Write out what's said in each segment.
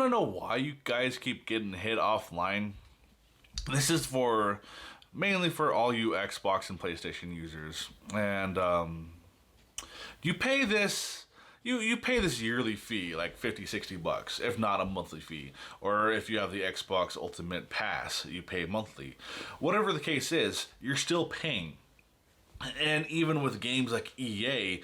to know why you guys keep getting hit offline? This is mainly for all you Xbox and PlayStation users. And you pay this... You pay this yearly fee, like $50-$60, if not a monthly fee. Or if you have the Xbox Ultimate Pass, you pay monthly. Whatever the case is, you're still paying. And even with games like EA,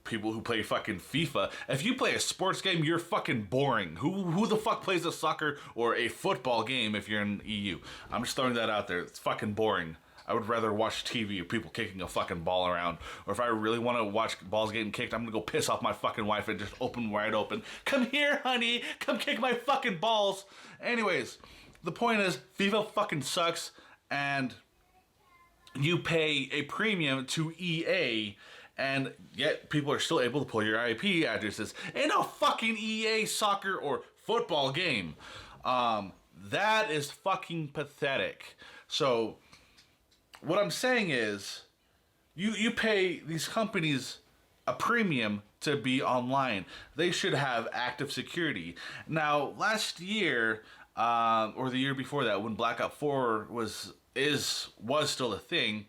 people who play fucking FIFA, if you play a sports game, you're fucking boring. Who the fuck plays a soccer or a football game if you're in EU? I'm just throwing that out there. It's fucking boring. I would rather watch TV of people kicking a fucking ball around. Or if I really want to watch balls getting kicked, I'm going to go piss off my fucking wife and just open wide open. Come here, honey. Come kick my fucking balls. Anyways, the point is, FIFA fucking sucks. And you pay a premium to EA. And yet people are still able to pull your IP addresses in a fucking EA soccer or football game. That is fucking pathetic. So... what I'm saying is, you pay these companies a premium to be online. They should have active security. Now, last year, or the year before that, when Black Ops 4 was still a thing,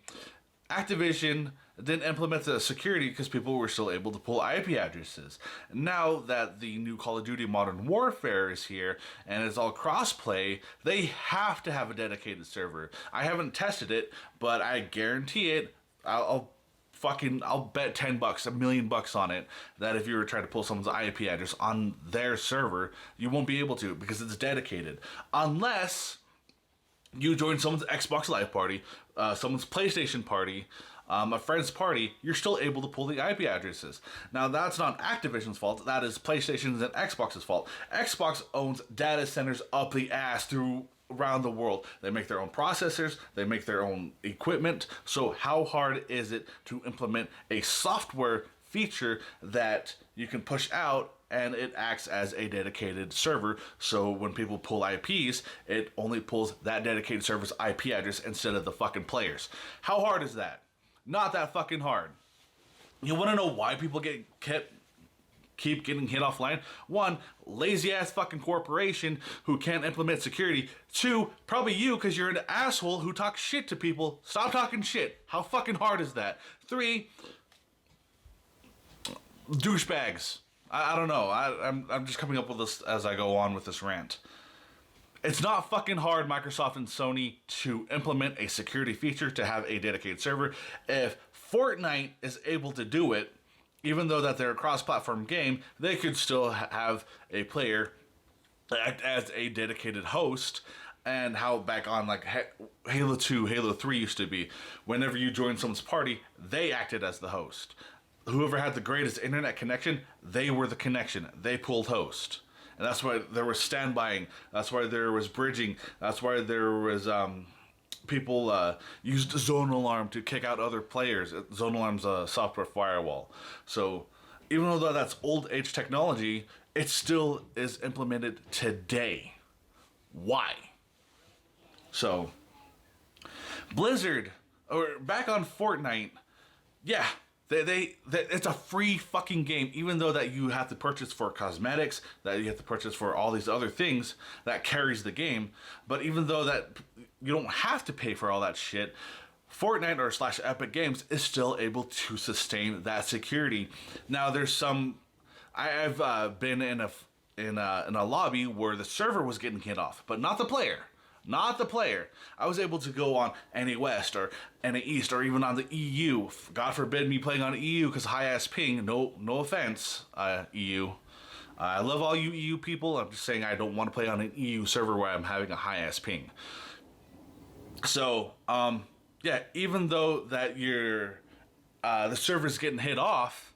Activision didn't implement the security because people were still able to pull IP addresses. Now that the new Call of Duty Modern Warfare is here and it's all crossplay, they have to have a dedicated server. I haven't tested it, but I guarantee it. I'll bet $10, $1 million on it, that if you were trying to pull someone's IP address on their server, you won't be able to because it's dedicated. Unless you join someone's Xbox Live party, someone's PlayStation party, a friend's party, you're still able to pull the IP addresses. Now, that's not Activision's fault. That is PlayStation's and Xbox's fault. Xbox owns data centers up the ass around the world. They make their own processors. They make their own equipment. So how hard is it to implement a software feature that you can push out and it acts as a dedicated server, so when people pull IPs, it only pulls that dedicated server's IP address instead of the fucking players? How hard is that? Not that fucking hard. You want to know why people keep getting hit offline? One, lazy ass fucking corporation who can't implement security. Two, probably you, because you're an asshole who talks shit to people. Stop talking shit. How fucking hard is that? Three, douchebags. I don't know. I'm just coming up with this as I go on with this rant. It's not fucking hard, Microsoft and Sony, to implement a security feature to have a dedicated server. If Fortnite is able to do it, even though that they're a cross-platform game, they could still have a player act as a dedicated host. And how back on like Halo 2, Halo 3 used to be, whenever you joined someone's party, they acted as the host. Whoever had the greatest internet connection, they were the connection. They pulled host. And that's why there was standbying. That's why there was bridging. That's why there was people used Zone Alarm to kick out other players. Zone Alarm's a software firewall. So even though that's old age technology, it still is implemented today. Why? So Blizzard, or back on Fortnite, yeah. It's a free fucking game, even though that you have to purchase for cosmetics, that you have to purchase for all these other things that carries the game. But even though that you don't have to pay for all that shit, Fortnite or / Epic Games is still able to sustain that security. Now, there's some. I've been in a lobby where the server was getting hit off, but not the player. Not the player. I was able to go on NA West or NA East or even on the EU. God forbid me playing on EU because high-ass ping. No offense, EU. I love all you EU people. I'm just saying I don't want to play on an EU server where I'm having a high-ass ping. So, yeah, even though that the server's getting hit off,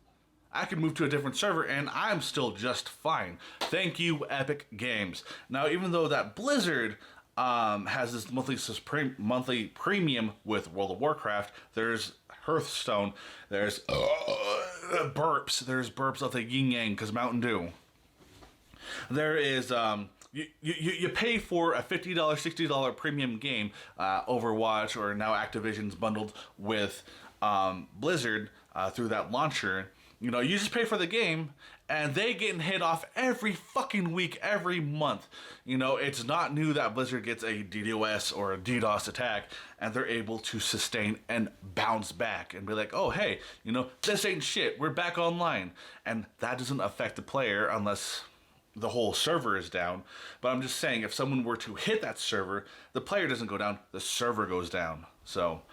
I can move to a different server and I'm still just fine. Thank you, Epic Games. Now, even though that Blizzard has this monthly premium with World of Warcraft, there's Hearthstone, there's burps, of the yin yang because Mountain Dew. There is you pay for a $50, $60 premium game, Overwatch, or now Activision's bundled with Blizzard through that launcher. You know, you just pay for the game, and they getting hit off every fucking week, every month. You know, it's not new that Blizzard gets a DDoS or a DDoS attack and they're able to sustain and bounce back and be like, oh, hey, you know, this ain't shit. We're back online. And that doesn't affect the player unless the whole server is down. But I'm just saying, if someone were to hit that server, the player doesn't go down, the server goes down. So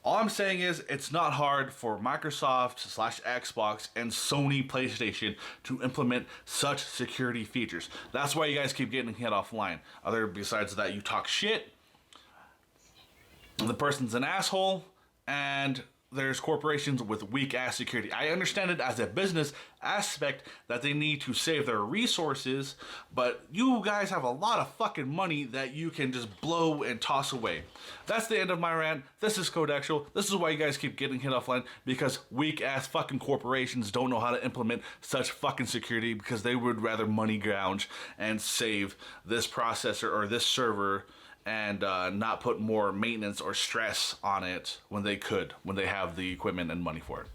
all I'm saying is it's not hard for Microsoft/Xbox and Sony PlayStation to implement such security features. That's why you guys keep getting hit offline. Besides that, you talk shit, the person's an asshole, and there's corporations with weak ass security. I understand it as a business aspect that they need to save their resources, but you guys have a lot of fucking money that you can just blow and toss away. That's the end of my rant. This is 𝗏𝗏𝗀𝗀𝗀𝗀. This is why you guys keep getting hit offline, because weak ass fucking corporations don't know how to implement such fucking security, because they would rather money gouge and save this processor or this server and not put more maintenance or stress on it when they have the equipment and money for it.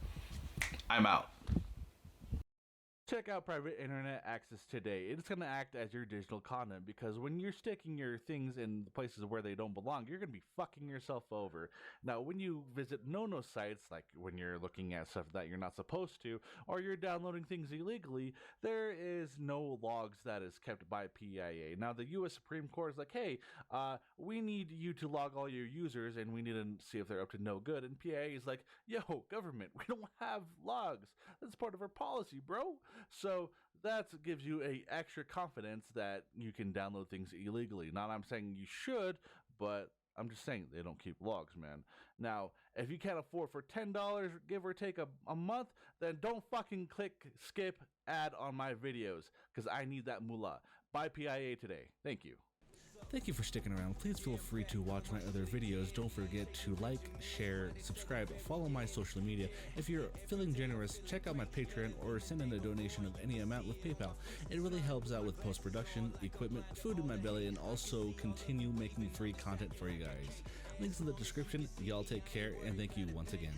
I'm out. Check out private internet access today. It's going to act as your digital condom, because when you're sticking your things in places where they don't belong, you're going to be fucking yourself over. Now, when you visit no-no sites, like when you're looking at stuff that you're not supposed to, or you're downloading things illegally, there is no logs that is kept by PIA. Now, the U.S. Supreme Court is like, hey, we need you to log all your users, and we need to see if they're up to no good. And PIA is like, yo, government, we don't have logs. That's part of our policy, bro. So that gives you a extra confidence that you can download things illegally. Not I'm saying you should, but I'm just saying they don't keep logs, man. Now, if you can't afford for $10, give or take a month, then don't fucking click skip ad on my videos, because I need that moolah. Buy PIA today. Thank you. Thank you for sticking around. Please feel free to watch my other videos. Don't forget to like, share, subscribe, follow my social media. If you're feeling generous, check out my Patreon or send in a donation of any amount with PayPal. It really helps out with post-production, equipment, food in my belly, and also continue making free content for you guys. Links in the description. Y'all take care, and thank you once again.